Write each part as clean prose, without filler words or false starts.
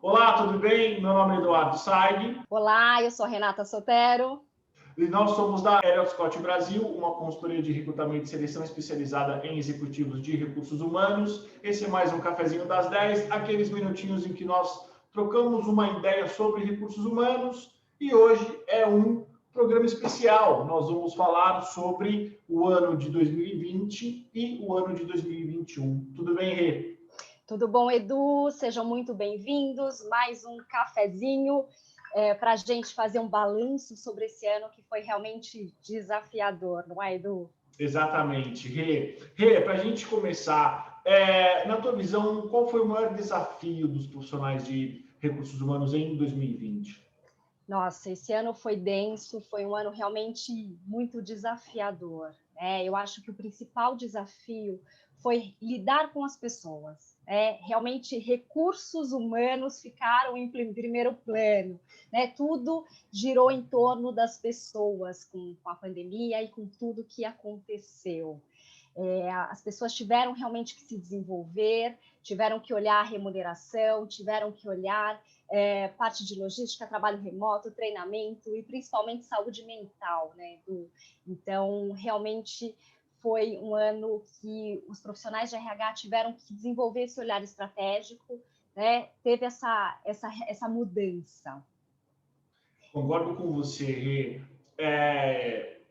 Olá, tudo bem? Meu nome é Eduardo Saig. Olá, eu sou Renata Sotero. E nós somos da Elliott Scott Brasil, uma consultoria de recrutamento e seleção especializada em executivos de recursos humanos. Esse é mais um cafezinho das 10, aqueles minutinhos em que nós trocamos uma ideia sobre recursos humanos. E hoje é um programa especial. Nós vamos falar sobre o ano de 2020 e o ano de 2021. Tudo bem, Rê? Tudo bom, Edu? Sejam muito bem-vindos. Mais um cafezinho para a gente fazer um balanço sobre esse ano que foi realmente desafiador, não é, Edu? Exatamente. Rê, para a gente começar, na tua visão, qual foi o maior desafio dos profissionais de recursos humanos em 2020? Nossa, esse ano foi denso, foi um ano realmente muito desafiador. Eu acho que o principal desafio foi lidar com as pessoas. Realmente, recursos humanos ficaram em primeiro plano. Tudo girou em torno das pessoas com a pandemia e com tudo que aconteceu. As pessoas tiveram realmente que se desenvolver, tiveram que olhar a remuneração, tiveram que olhar parte de logística, trabalho remoto, treinamento e principalmente saúde mental, né, Edu? Então, realmente foi um ano que os profissionais de RH tiveram que desenvolver esse olhar estratégico, né? Teve essa mudança. Concordo com você, Rê.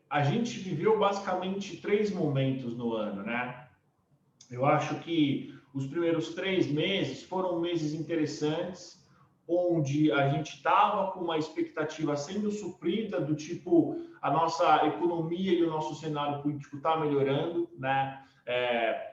A gente viveu basicamente 3 momentos no ano, né? Eu acho que os primeiros 3 meses foram meses interessantes, onde a gente estava com uma expectativa sendo suprida do tipo, a nossa economia e o nosso cenário político está melhorando, né?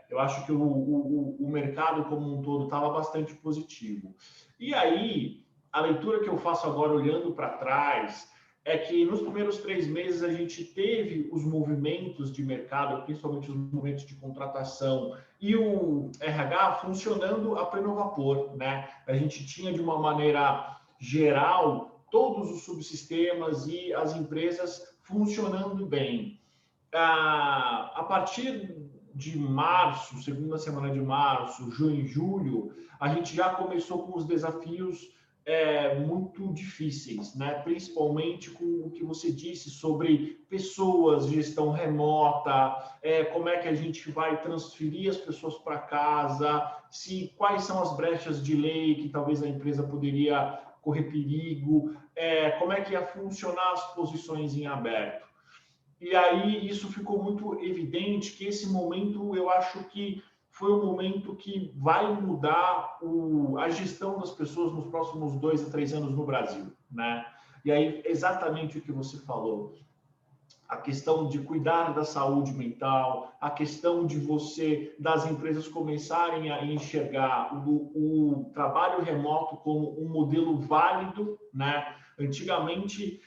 Eu acho que o mercado como um todo estava bastante positivo. E aí, a leitura que eu faço agora olhando para trás é que nos primeiros 3 meses a gente teve os movimentos de mercado, principalmente os movimentos de contratação e o RH funcionando a pleno vapor, né? A gente tinha de uma maneira geral todos os subsistemas e as empresas funcionando bem. A partir de março, segunda semana de março, junho e julho, a gente já começou com os desafios muito difíceis, né? Principalmente com o que você disse sobre pessoas, gestão remota, como é que a gente vai transferir as pessoas para casa, quais são as brechas de lei que talvez a empresa poderia correr perigo, como é que ia funcionar as posições em aberto. E aí isso ficou muito evidente que esse momento, eu acho que foi um momento que vai mudar a gestão das pessoas nos próximos 2 a 3 anos no Brasil, né? E aí, exatamente o que você falou, a questão de cuidar da saúde mental, a questão de das empresas começarem a enxergar o trabalho remoto como um modelo válido, né? Antigamente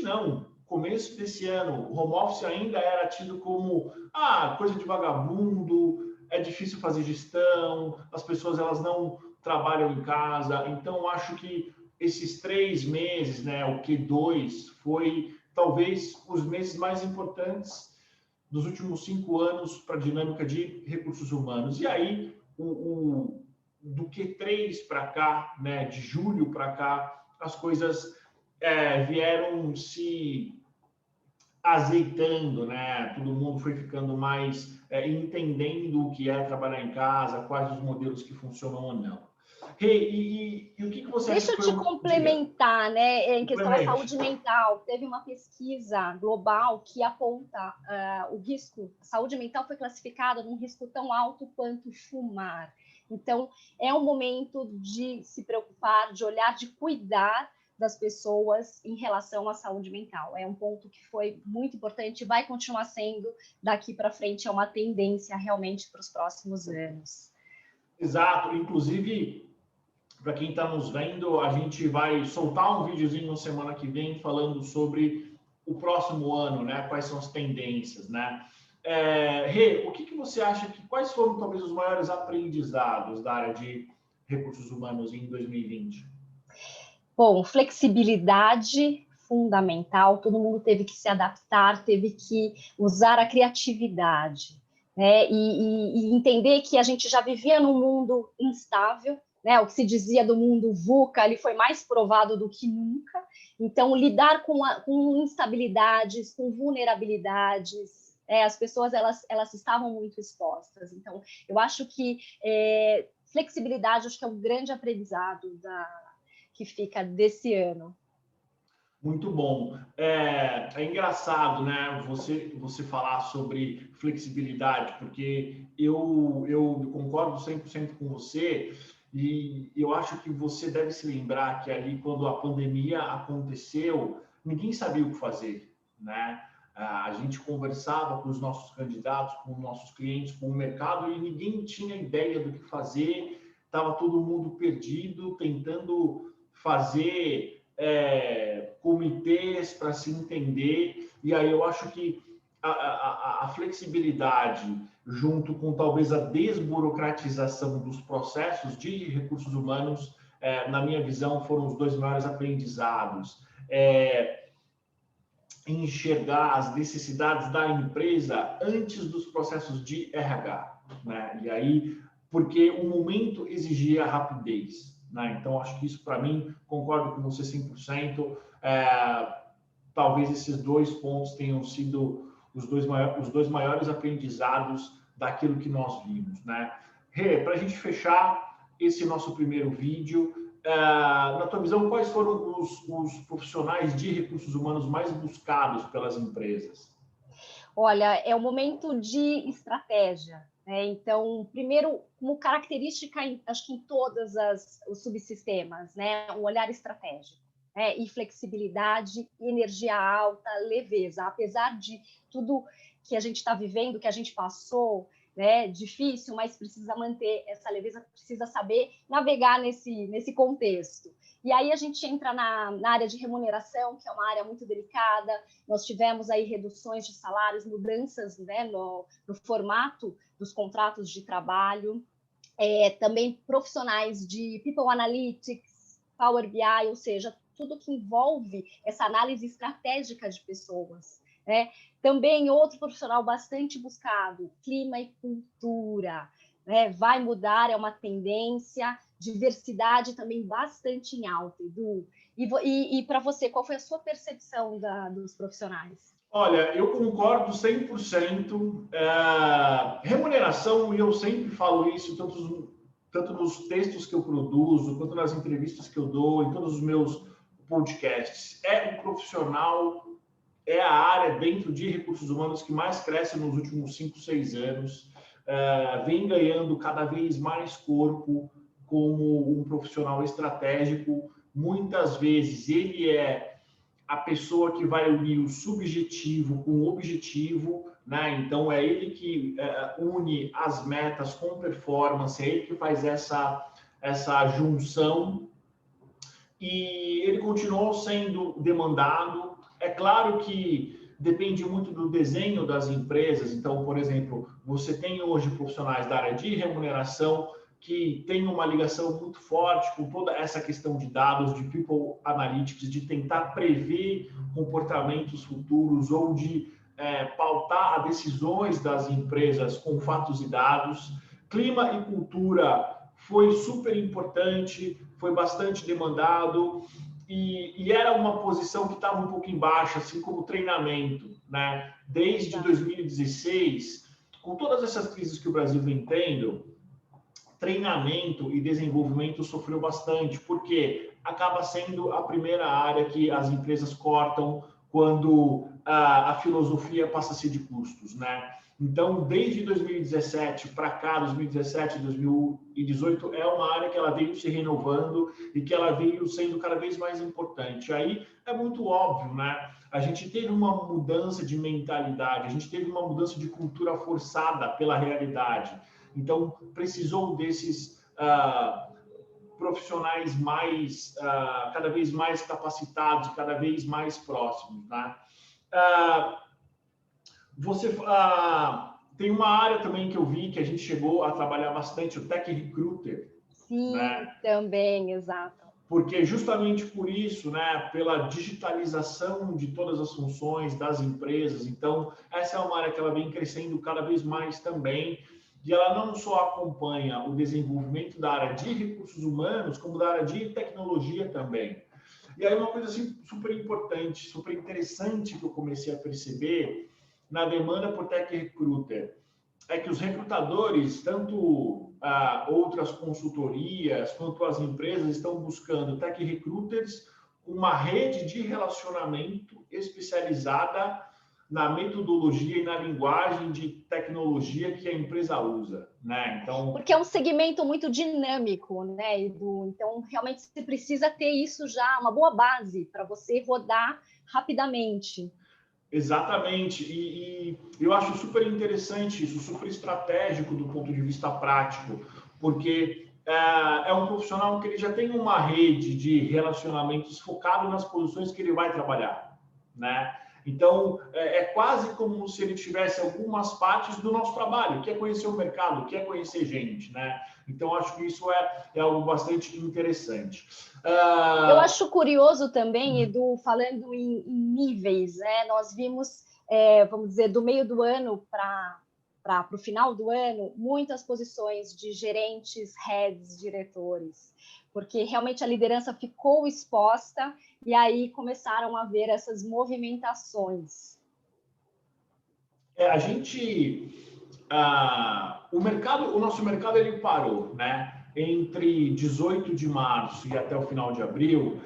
não, começo desse ano, o home office ainda era tido como coisa de vagabundo, é difícil fazer gestão, as pessoas elas não trabalham em casa. Então, acho que esses 3 meses, né, o Q2, foi talvez os meses mais importantes dos últimos 5 anos para a dinâmica de recursos humanos. E aí, do Q3 para cá, né, de julho para cá, as coisas vieram se azeitando, né? Todo mundo foi ficando mais entendendo o que é trabalhar em casa, quais os modelos que funcionam ou não. E o que você acha que foi? Deixa eu te complementar, né? Em questão da saúde mental, teve uma pesquisa global que aponta o risco. A saúde mental foi classificada num risco tão alto quanto fumar. Então, é um momento de se preocupar, de olhar, de cuidar das pessoas em relação à saúde mental. É um ponto que foi muito importante e vai continuar sendo daqui para frente, é uma tendência realmente para os próximos anos. Exato. Inclusive, para quem está nos vendo, a gente vai soltar um videozinho na semana que vem falando sobre o próximo ano, né? Quais são as tendências, né? Rê, o que você acha quais foram talvez os maiores aprendizados da área de recursos humanos em 2020? Bom, flexibilidade fundamental, todo mundo teve que se adaptar, teve que usar a criatividade, né? E entender que a gente já vivia num mundo instável, né? O que se dizia do mundo VUCA, ele foi mais provado do que nunca. Então, lidar com instabilidades, com vulnerabilidades, as pessoas elas estavam muito expostas. Então, eu acho que flexibilidade, acho que é um grande aprendizado que fica desse ano. Muito bom. É engraçado, né? Você falar sobre flexibilidade, porque eu concordo 100% com você e eu acho que você deve se lembrar que ali, quando a pandemia aconteceu, ninguém sabia o que fazer, né? A gente conversava com os nossos candidatos, com os nossos clientes, com o mercado e ninguém tinha ideia do que fazer. Estava todo mundo perdido, tentando fazer comitês para se entender, e aí eu acho que a flexibilidade, junto com talvez a desburocratização dos processos de recursos humanos, na minha visão, foram os dois maiores aprendizados. Enxergar as necessidades da empresa antes dos processos de RH, né? E aí, porque o momento exigia rapidez, né? Então, acho que isso, para mim, concordo com você 100%. Talvez esses dois pontos tenham sido os dois maiores aprendizados daquilo que nós vimos, né? Rê, para a gente fechar esse nosso primeiro vídeo, na tua visão, quais foram os profissionais de recursos humanos mais buscados pelas empresas? Olha, é um momento de estratégia, né? Então, primeiro, como característica, acho que em todos os subsistemas, né? Um olhar estratégico, né? E flexibilidade, energia alta, leveza. Apesar de tudo que a gente está vivendo, que a gente passou, né? Difícil, mas precisa manter essa leveza, precisa saber navegar nesse contexto. E aí a gente entra na área de remuneração, que é uma área muito delicada. Nós tivemos aí reduções de salários, mudanças, né, no formato dos contratos de trabalho. Também profissionais de People Analytics, Power BI, ou seja, tudo que envolve essa análise estratégica de pessoas, né? Também outro profissional bastante buscado, clima e cultura, né? Vai mudar, é uma tendência, diversidade também bastante em alta, Edu. E para você, qual foi a sua percepção dos profissionais? Olha, eu concordo 100%. Remuneração, e eu sempre falo isso, tanto nos textos que eu produzo, quanto nas entrevistas que eu dou, em todos os meus podcasts. Um profissional, é a área dentro de recursos humanos que mais cresce nos últimos 5, 6 anos. Vem ganhando cada vez mais corpo como um profissional estratégico. Muitas vezes ele é a pessoa que vai unir o subjetivo com o objetivo, né? Então, é ele que une as metas com performance, é ele que faz essa junção, e ele continuou sendo demandado. É claro que depende muito do desenho das empresas. Então, por exemplo, você tem hoje profissionais da área de remuneração que tem uma ligação muito forte com toda essa questão de dados, de People Analytics, de tentar prever comportamentos futuros ou de pautar decisões das empresas com fatos e dados. Clima e cultura foi super importante, foi bastante demandado e era uma posição que estava um pouco embaixo, assim como treinamento, né? Desde 2016, com todas essas crises que o Brasil vem tendo, treinamento e desenvolvimento sofreu bastante, porque acaba sendo a primeira área que as empresas cortam quando a filosofia passa a ser de custos, né? Então, desde 2017 para cá, 2017, 2018, é uma área que ela veio se renovando e que ela veio sendo cada vez mais importante. Aí é muito óbvio, né? A gente teve uma mudança de mentalidade, a gente teve uma mudança de cultura forçada pela realidade. Então, precisou desses profissionais mais, cada vez mais capacitados, cada vez mais próximos, né? Tem uma área também que eu vi que a gente chegou a trabalhar bastante, o Tech Recruiter. Sim, né? Também, exato. Porque justamente por isso, né, pela digitalização de todas as funções das empresas, então essa é uma área que ela vem crescendo cada vez mais também. e ela não só acompanha o desenvolvimento da área de recursos humanos, como da área de tecnologia também. E aí uma coisa assim, super importante, super interessante que eu comecei a perceber na demanda por Tech Recruiter é que os recrutadores, tanto outras consultorias quanto as empresas, estão buscando Tech Recruiters, uma rede de relacionamento especializada na metodologia e na linguagem de tecnologia que a empresa usa, né? Então, porque é um segmento muito dinâmico, né, Edu? Então, realmente você precisa ter isso já, uma boa base para você rodar rapidamente. Exatamente, e eu acho super interessante isso, super estratégico do ponto de vista prático, porque é um profissional que ele já tem uma rede de relacionamentos focado nas posições que ele vai trabalhar, né? Então, é quase como se ele tivesse algumas partes do nosso trabalho, que é conhecer o mercado, que é conhecer gente, né? Então, acho que isso é algo bastante interessante. Eu acho curioso também, Edu, falando em níveis, né? Nós vimos, vamos dizer, do meio do ano para o final do ano, muitas posições de gerentes, heads, diretores, porque realmente a liderança ficou exposta e aí começaram a haver essas movimentações. A gente, o nosso mercado ele parou, né? Entre 18 de março e até o final de abril,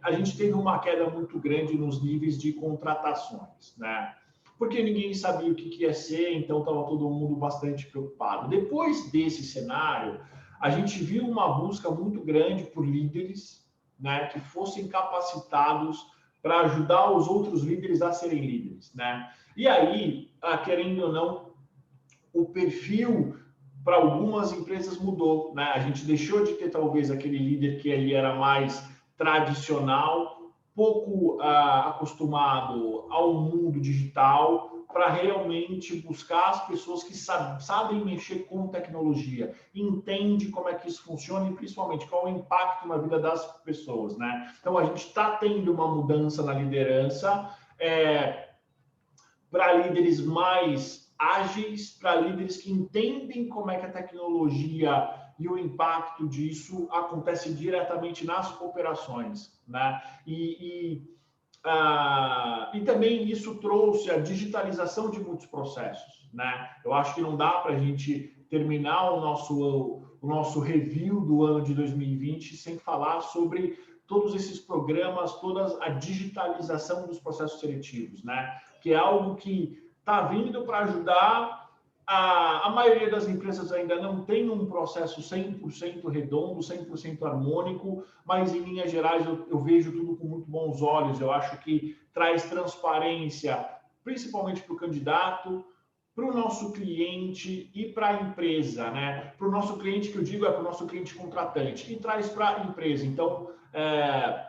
a gente teve uma queda muito grande nos níveis de contratações, né? Porque ninguém sabia o que ia ser, então estava todo mundo bastante preocupado. Depois desse cenário, a gente viu uma busca muito grande por líderes, né, que fossem capacitados para ajudar os outros líderes a serem líderes, né? E aí, querendo ou não, o perfil para algumas empresas mudou, né? A gente deixou de ter talvez aquele líder que ele era mais tradicional, pouco acostumado ao mundo digital, para realmente buscar as pessoas que sabem mexer com tecnologia, entende como é que isso funciona e principalmente qual é o impacto na vida das pessoas, né? Então a gente está tendo uma mudança na liderança para líderes mais ágeis, para líderes que entendem como é que a tecnologia e o impacto disso acontece diretamente nas operações, né? E também isso trouxe a digitalização de muitos processos, né? Eu acho que não dá para a gente terminar o nosso review do ano de 2020 sem falar sobre todos esses programas, toda a digitalização dos processos seletivos, né? Que é algo que está vindo para ajudar. A maioria das empresas ainda não tem um processo 100% redondo, 100% harmônico, mas em linhas gerais eu vejo tudo com muito bons olhos. Eu acho que traz transparência, principalmente para o candidato, para o nosso cliente e para a empresa, né? Para o nosso cliente, que eu digo, é para o nosso cliente contratante, e traz para a empresa. Então,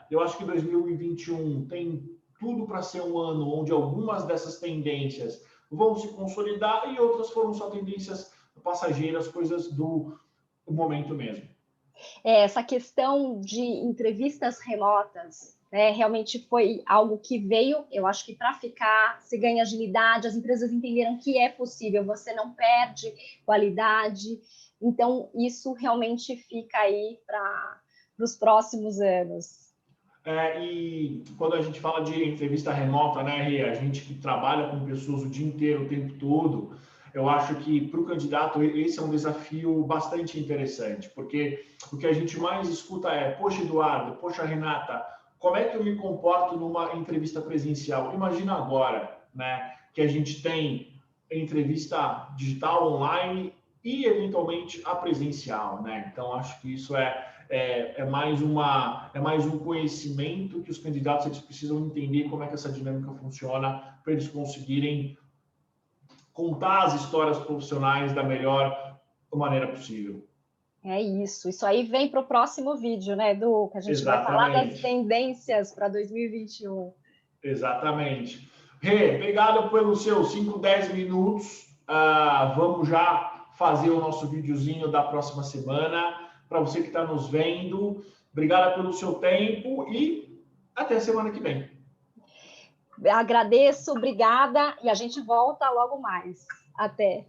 eu acho que 2021 tem tudo para ser um ano onde algumas dessas tendências vão se consolidar e outras foram só tendências passageiras, coisas do momento mesmo. Essa questão de entrevistas remotas, né, realmente foi algo que veio, eu acho que para ficar, se ganha agilidade, as empresas entenderam que é possível, você não perde qualidade, então isso realmente fica aí para os próximos anos. E quando a gente fala de entrevista remota, né, Rê, a gente que trabalha com pessoas o dia inteiro, o tempo todo, eu acho que para o candidato esse é um desafio bastante interessante, porque o que a gente mais escuta é: poxa, Eduardo, poxa, Renata, como é que eu me comporto numa entrevista presencial? Imagina agora, né, que a gente tem entrevista digital online e eventualmente a presencial, né? Então acho que isso é mais um conhecimento que os candidatos eles precisam entender como é que essa dinâmica funciona para eles conseguirem contar as histórias profissionais da melhor maneira possível. É isso. Isso aí vem para o próximo vídeo, né, Edu? Que a gente Exatamente. vai falar das tendências para 2021. Exatamente. Rê, obrigado pelos seus 5, 10 minutos. Vamos já fazer o nosso videozinho da próxima semana. Para você que está nos vendo, obrigado pelo seu tempo e até a semana que vem. Agradeço, obrigada, e a gente volta logo mais. Até.